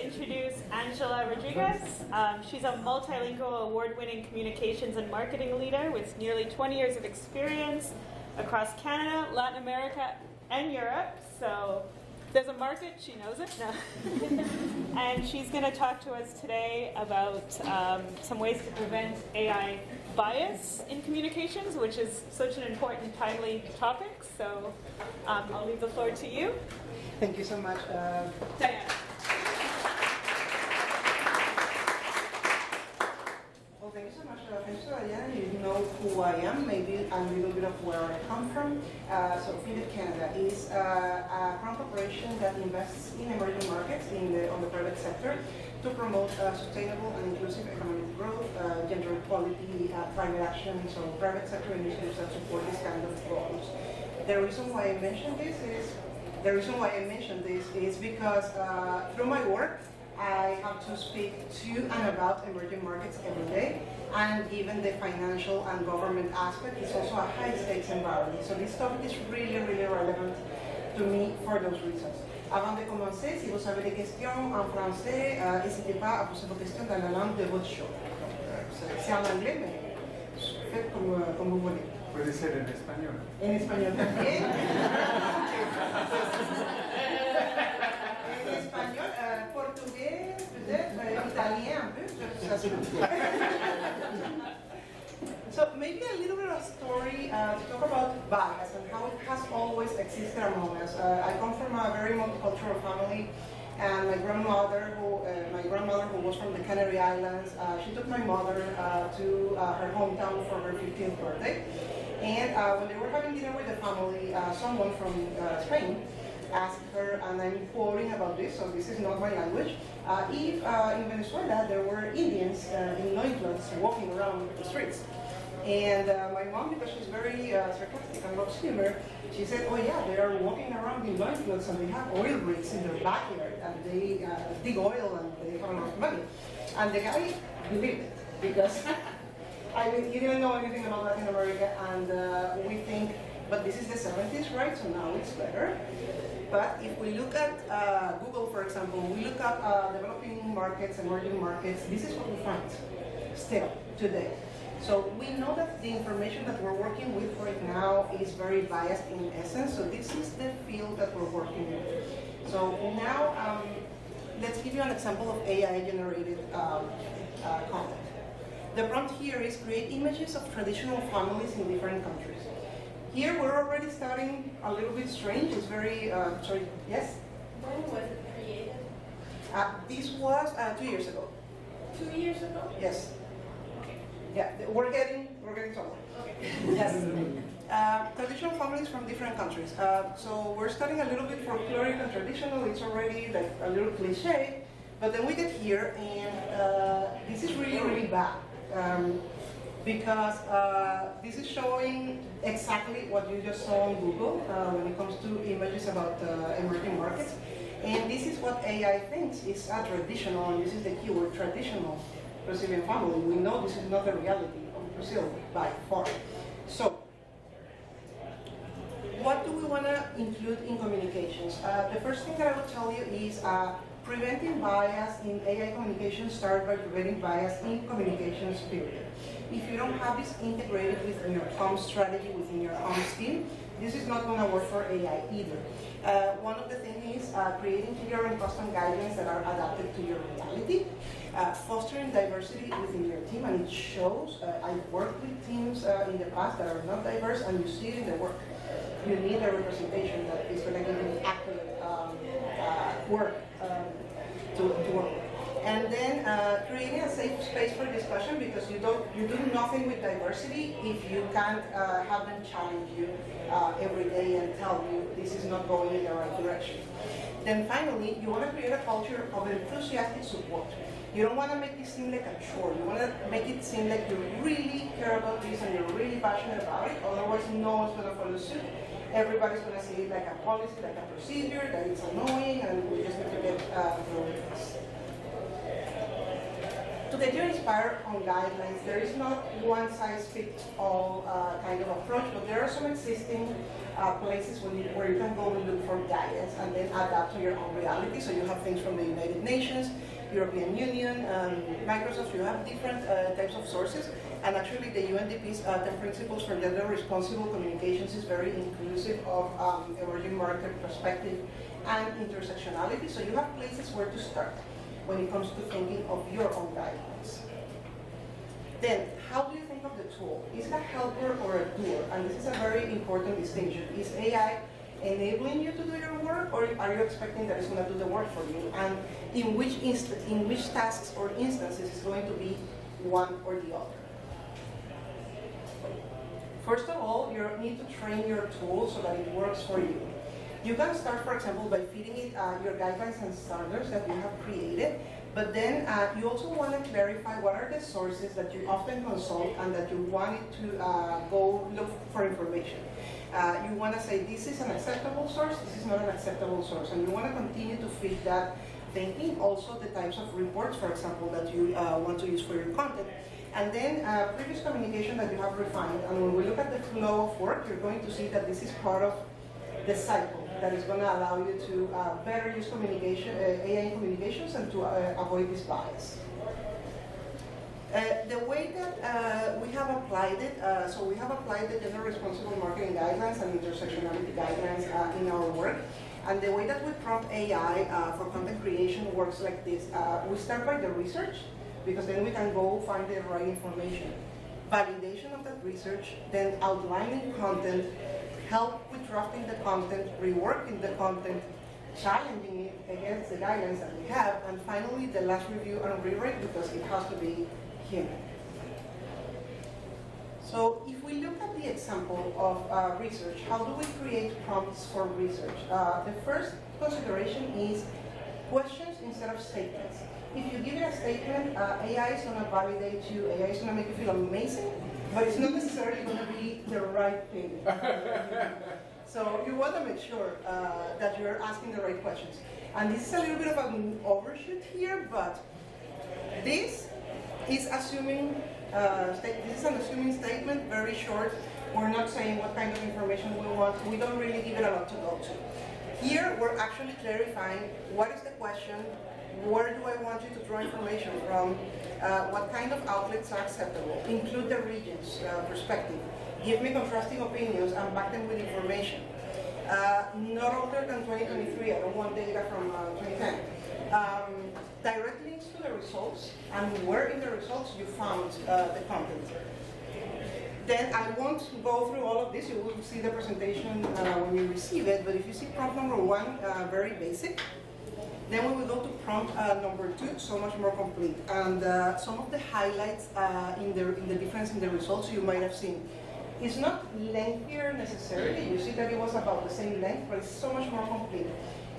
introduce Angela Rodriguez. She's a multilingual, award-winning communications and marketing leader with nearly 20 years of experience across Canada, Latin America, and Europe. So if there's a market, she knows it. No. And she's going to talk to us today about some ways to prevent AI bias in communications, which is such an important, timely topic. So I'll leave the floor to you. Thank you so much. Diana. Well, thank you so much. Thanks to Diana. You know who I am, maybe a little bit of where I come from. So FinDev Canada is a crown corporation that invests in emerging markets on the private sector to promote sustainable and inclusive economic growth, gender equality, climate action, so private sector initiatives that support this kind of goals. The reason why I mentioned this is because through my work, I have to speak to and about emerging markets every day, and given the financial and government aspect, it's also a high-stakes environment. So this topic is really, really relevant to me for those reasons. Avant de commencer, si vous avez des questions en français, n'hésitez pas à poser vos questions dans la langue de votre choix. C'est en anglais, mais faites comme vous voulez. Puede ser en español. En español también. En español, portugais, peut-être, italien un peu. So maybe a little bit of story to talk about bias and how it has always existed among us. I come from a very multicultural family, and my grandmother, who was from the Canary Islands, she took my mother to her hometown for her 15th birthday. And when they were having dinner with the family, someone from Spain asked her, and I'm quoting about this, so this is not my language, if in Venezuela there were Indians in loincloths walking around the streets. And my mom, because she's very sarcastic and loves humor, she said, oh yeah, they are walking around in loincloths and they have oil rigs in their backyard and they dig oil and they have a lot of money. And the guy believed it because I mean, he didn't know anything about Latin America, and we think, but this is the 70s, right? So now it's better. But if we look at Google, for example, we look at developing markets, emerging markets, this is what we find still today. So we know that the information that we're working with right now is very biased in essence, so this is the field that we're working with. So now, let's give you an example of AI-generated content. The prompt here is create images of traditional families in different countries. Here we're already starting a little bit strange. It's very, sorry, yes? When was it created? This was 2 years ago. 2 years ago? Yes. Okay. Yeah, we're getting somewhere. Okay. Yes. Traditional families from different countries. So we're starting a little bit folkloric and traditional. It's already like a little cliche. But then we get here, and this is really, really bad. Because this is showing exactly what you just saw on Google when it comes to images about emerging markets. And this is what AI thinks is a traditional, and this is the keyword, traditional Brazilian family. We know this is not the reality of Brazil by far. So, what do we want to include in communications? The first thing that I would tell you is preventing bias in AI communications starts by preventing bias in communications, period. If you don't have this integrated within your comms strategy, within your comms team, this is not going to work for AI either. One of the things is creating clear and custom guidelines that are adapted to your reality, fostering diversity within your team, and it shows. I've worked with teams in the past that are not diverse, and you see it in the work. You need a representation that is going to give you accurate work to work with. And then creating a safe space for discussion, because you do nothing with diversity if you can't have them challenge you every day and tell you this is not going in the right direction. Then finally, you want to create a culture of enthusiastic support. You don't want to make it seem like a chore. You want to make it seem like you really care about this and you're really passionate about it. Otherwise, no one's going to follow suit. Everybody's going to see it like a policy, like a procedure, that it's annoying, and we just need to get through it. To get you inspired on guidelines, there is not one size fits all kind of approach, but there are some existing places where you can go and look for guidance and then adapt to your own reality. So you have things from the United Nations, European Union, Microsoft. You have different types of sources, and actually the UNDP's 10 Principles for Gender Responsible Communications is very inclusive of emerging market perspective and intersectionality. So you have places where to start when it comes to thinking of your own guidelines. Then, how do you think of the tool? Is it a helper or a doer? And this is a very important distinction. Is AI enabling you to do your work, or are you expecting that it's going to do the work for you? And in which tasks or instances is going to be one or the other? First of all, you need to train your tool so that it works for you. You can start, for example, by feeding it your guidelines and standards that you have created, but then you also want to clarify what are the sources that you often consult and that you want it to go look for information. You want to say, this is an acceptable source, this is not an acceptable source, and you want to continue to feed that thinking. Also the types of reports, for example, that you want to use for your content. And then previous communication that you have refined, and when we look at the flow of work, you're going to see that this is part of the cycle that is going to allow you to better use communication, AI in communications, and to avoid this bias. The way that we have applied it, so we have applied the Gender Responsible Marketing Guidelines and Intersectionality Guidelines in our work. And the way that we prompt AI for content creation works like this. We start by the research, because then we can go find the right information. Validation of that research, then outlining content, help with drafting the content, reworking the content, challenging it against the guidelines that we have, and finally the last review and rewrite, because it has to be human. So if we look at the example of research, how do we create prompts for research? The first consideration is questions instead of statements. If you give it a statement, AI is going to validate you, AI is going to make you feel amazing, but it's not necessarily going to be the right thing. So you want to make sure that you're asking the right questions. And this is a little bit of an overshoot here, but this is assuming, this is an assuming statement, very short. We're not saying what kind of information we want. We don't really give it a lot to go to. Here, we're actually clarifying what is the question, where do I want you to draw information from, what kind of outlets are acceptable, include the region's perspective, give me contrasting opinions and back them with information. Not older than 2023, I don't want data from 2010. Direct links to the results and where in the results you found the content. Then I won't go through all of this, you will see the presentation when you receive it, but if you see prompt number 1, very basic. Then we will go to prompt number 2, so much more complete. And some of the highlights in the difference in the results you might have seen. It's not lengthier necessarily. You see that it was about the same length, but it's so much more complete.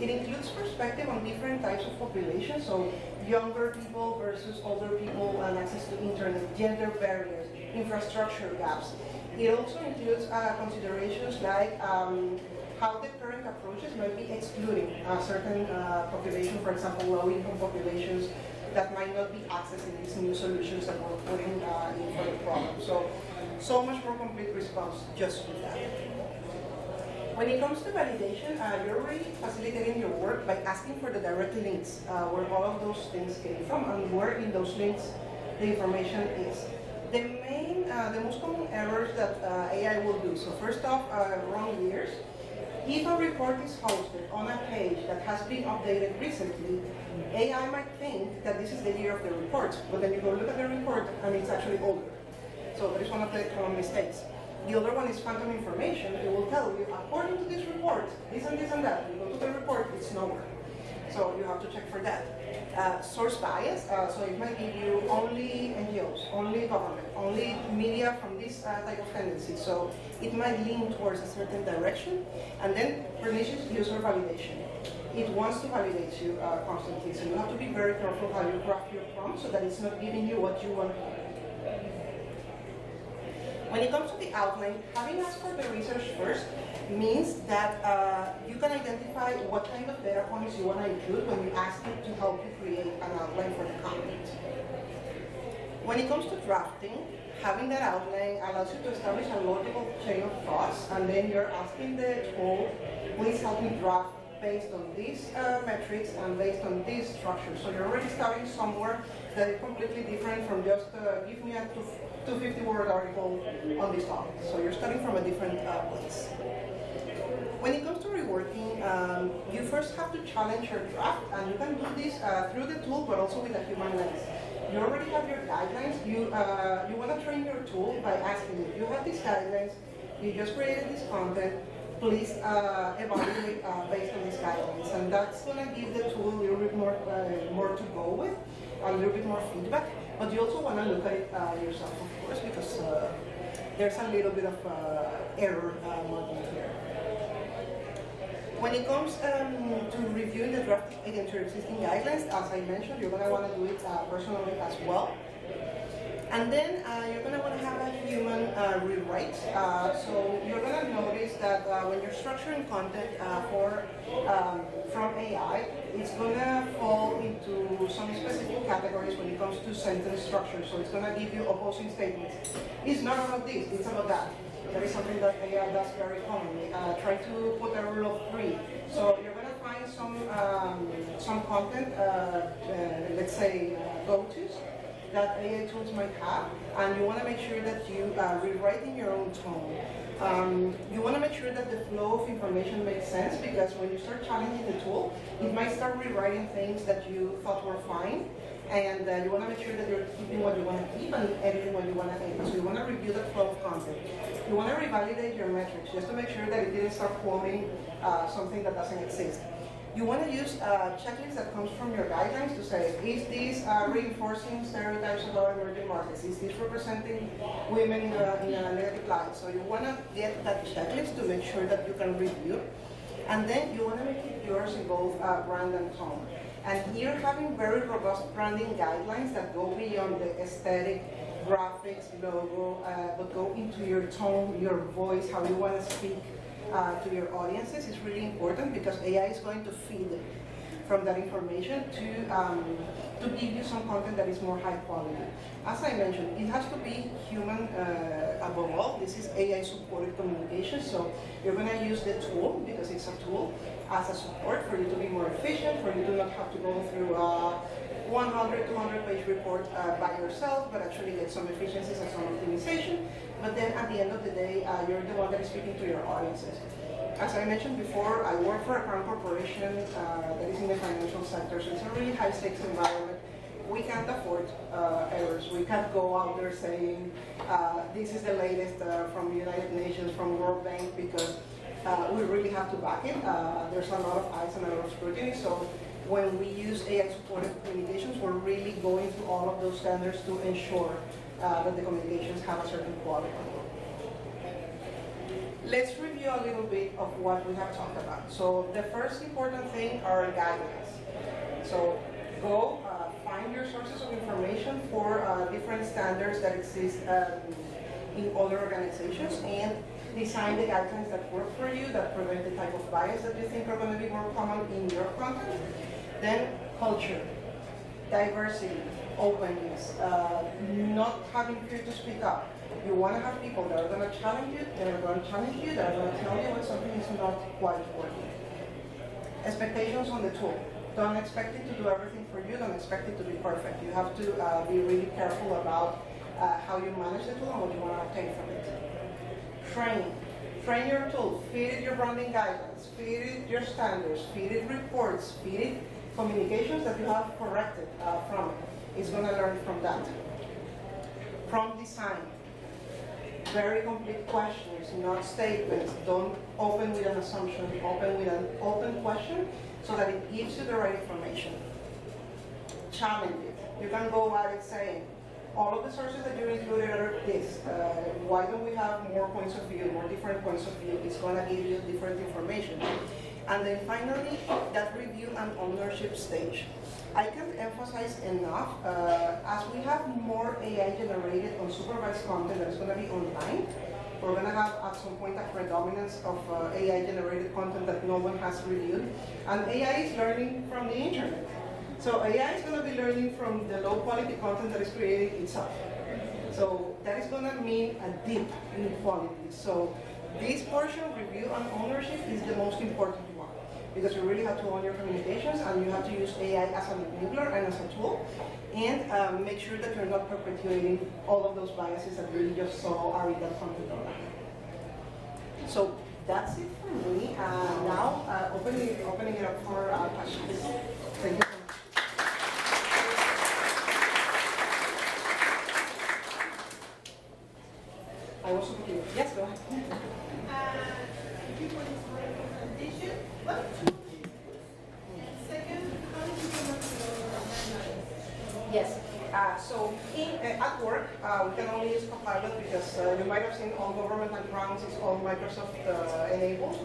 It includes perspective on different types of populations, so younger people versus older people and access to internet, gender barriers, infrastructure gaps. It also includes considerations like how the current approaches might be excluding a certain population, for example, low-income populations that might not be accessing these new solutions that we're putting in for the problem. So much more complete response just with that. When it comes to validation, you're already facilitating your work by asking for the direct links where all of those things came from and where in those links the information is. The most common errors that AI will do. So first off, wrong years. If a report is hosted on a page that has been updated recently, AI might think that this is the year of the report, but then you go look at the report and it's actually older. So that is one of the common mistakes. The other one is phantom information. It will tell you, according to this report, this and this and that. You go to the report, it's nowhere. So you have to check for that. Source bias, so it might give you only NGOs, only government, only media from this type of tendency. So it might lean towards a certain direction. And then pernicious user validation. It wants to validate you constantly. So you have to be very careful how you craft your prompt so that it's not giving you what you want. When it comes to the outline, having asked for the research first means that you can identify what kind of data points you want to include when you ask it to help you create an outline for the content. When it comes to drafting, having that outline allows you to establish a logical chain of thoughts, and then you're asking the tool, please help me draft based on these metrics and based on this structure. So you're already starting somewhere that is completely different from just give me a 250-word article on this topic. So you're starting from a different place. When it comes to reworking, you first have to challenge your draft, and you can do this through the tool, but also with a human lens. You already have your guidelines. You want to train your tool by asking it, you have these guidelines, you just created this content, please evaluate based on these guidelines. And that's going to give the tool a little bit more to go with, a little bit more feedback. But you also want to look at it yourself, of course, because there's a little bit of error margin here. When it comes to reviewing the draft against your existing guidelines, as I mentioned, you're going to want to do it personally as well. And then you're going to want to have a human rewrite. So you're going to notice that when you're structuring content from AI, it's going to fall into some specific categories when it comes to sentence structure. So it's going to give you opposing statements. It's not about this, it's about that. That is something that AI does very commonly. Try to put a rule of 3. So you're going to find some content, let's say go-tos, that AI tools might have, and you want to make sure that you rewrite in your own tone. You want to make sure that the flow of information makes sense, because when you start challenging the tool, it might start rewriting things that you thought were fine, and you want to make sure that you're keeping what you want to keep and editing what you want to edit. So you want to review the flow of content. You want to revalidate your metrics just to make sure that it didn't start quoting something that doesn't exist. You want to use a checklist that comes from your guidelines to say, is this reinforcing stereotypes about emerging markets? Is this representing women in a negative light? So you want to get that checklist to make sure that you can review. And then you want to make it yours in both brand and tone. And here, having very robust branding guidelines that go beyond the aesthetic, graphics, logo, but go into your tone, your voice, how you want to speak to your audiences is really important, because AI is going to feed from that information to give you some content that is more high quality. As I mentioned, it has to be human above all. This is AI supported communication, so you're going to use the tool, because it's a tool, as a support for you to be more efficient, for you to not have to go through 100, 200-page report by yourself, but actually get some efficiencies and some optimization. But then at the end of the day, you're the one that is speaking to your audiences. As I mentioned before, I work for a crown corporation that is in the financial sector, so it's a really high-stakes environment. We can't afford errors. We can't go out there saying, this is the latest from the United Nations, from World Bank, because we really have to back it. There's a lot of eyes and a lot of scrutiny. So when we use AI-supported communications, we're really going through all of those standards to ensure that the communications have a certain quality. Let's review a little bit of what we have talked about. So the first important thing are guidelines. So go find your sources of information for different standards that exist in other organizations, and design the guidelines that work for you, that prevent the type of bias that you think are going to be more common in your content. Then culture, diversity, openness, not having fear to speak up. You want to have people that are going to challenge you, that are going to tell you when something is not quite working. Expectations on the tool. Don't expect it to do everything for you, don't expect it to be perfect. You have to be really careful about how you manage the tool and what you want to obtain from it. Training. Train your tool, feed it your branding guidelines, feed it your standards, feed it reports, feed it communications that you have corrected from it. It's going to learn from that. Prompt design. Very complete questions, not statements. Don't open with an assumption, open with an open question so that it gives you the right information. Challenge it. You can go at it saying, all of the sources that you included are this. Why don't we have more points of view, more different points of view? It's going to give you different information. And then finally, that review and ownership stage. I can't emphasize enough, as we have more AI generated unsupervised content that is going to be online, we're going to have at some point a predominance of AI generated content that no one has reviewed. And AI is learning from the internet. So AI is going to be learning from the low quality content that is created itself. So that is going to mean a dip in quality. So this portion, review and ownership, is the most important one because you really have to own your communications and you have to use AI as an enabler and as a tool, and make sure that you're not perpetuating all of those biases that we just saw are in that content online. So that's it for me. Now opening it up for questions. Thank you so much. I was looking. Yes, go ahead. People is my presentation. What tool do you use? And second, how did you come up with your guidelines? Yes. So at work, we can only use Copilot because you might have seen all government accounts is all Microsoft enabled.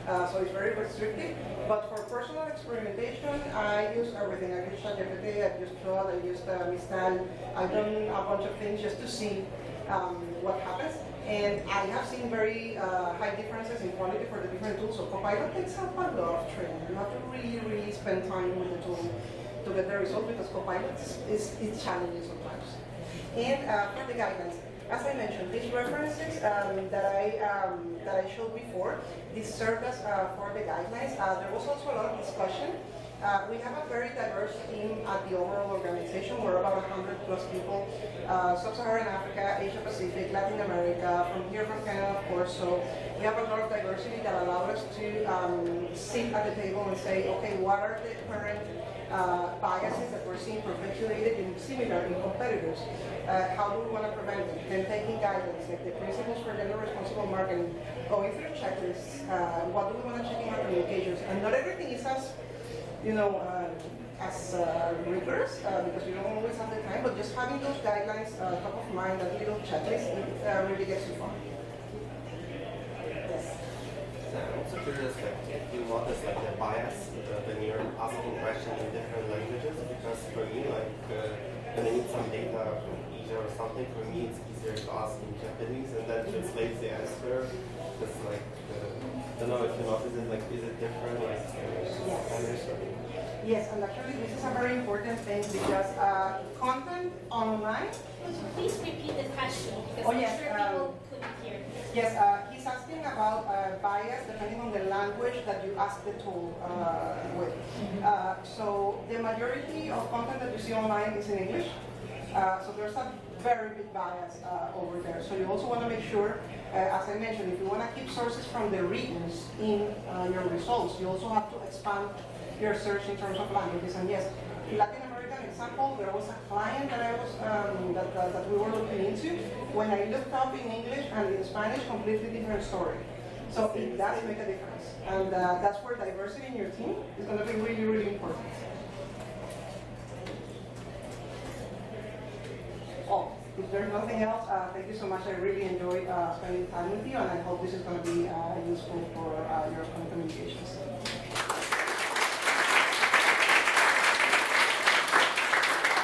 So it's very restricted. But for personal experimentation, I use everything. I use ChatGPT, I use Claude, I use Mistral. I've done a bunch of things just to see what happens. And I have seen very high differences in quality for the different tools. So Copilot takes up a lot of training. You have to really spend time with the tool to get the result because Copilot is challenging sometimes. And for the guidelines, as I mentioned, these references that I showed before, this served us for the guidelines. There was also a lot of discussion. We have a very diverse team at the overall organization. We're about 100 plus people. Sub-Saharan Africa, Asia Pacific, Latin America, from here from Canada, of course. So we have a lot of diversity that allowed us to sit at the table and say, okay, what are the current biases that we're seeing perpetuated in similar in competitors? How do we want to prevent them? Then taking guidance, like the principles for gender responsible marketing, going through checklists, what do we want to check in our communications? And not everything is as rigorous because you don't always have the time, but just having those guidelines top of mind, that little checklist, it really gets you far. Yes. I'm also curious, like, if you notice like the bias when you're asking questions in different languages, because for me, like, when I need some data from Asia or something, for me it's easier to ask in Japanese and then translate the answer. It's like, I don't know if you notice it, like, is it different, like, Spanish or? Yes, and actually this is a very important thing because content online. Could you please repeat the question? Because Oh, I'm yes, sure people couldn't hear. Yes, he's asking about bias depending on the language that you ask the tool with. So the majority of content that you see online is in English. So there's a very big bias over there. So you also want to make sure, as I mentioned, if you want to keep sources from the regions in your results, you also have to expand your search in terms of languages. And yes, in Latin American example, there was a client that I was that we were looking into. When I looked up in English and in Spanish, completely different story. So it does make a difference, and that's where diversity in your team is going to be really important. Oh, if there's nothing else, thank you so much. I really enjoyed spending time with you, and I hope this is going to be useful for your communications.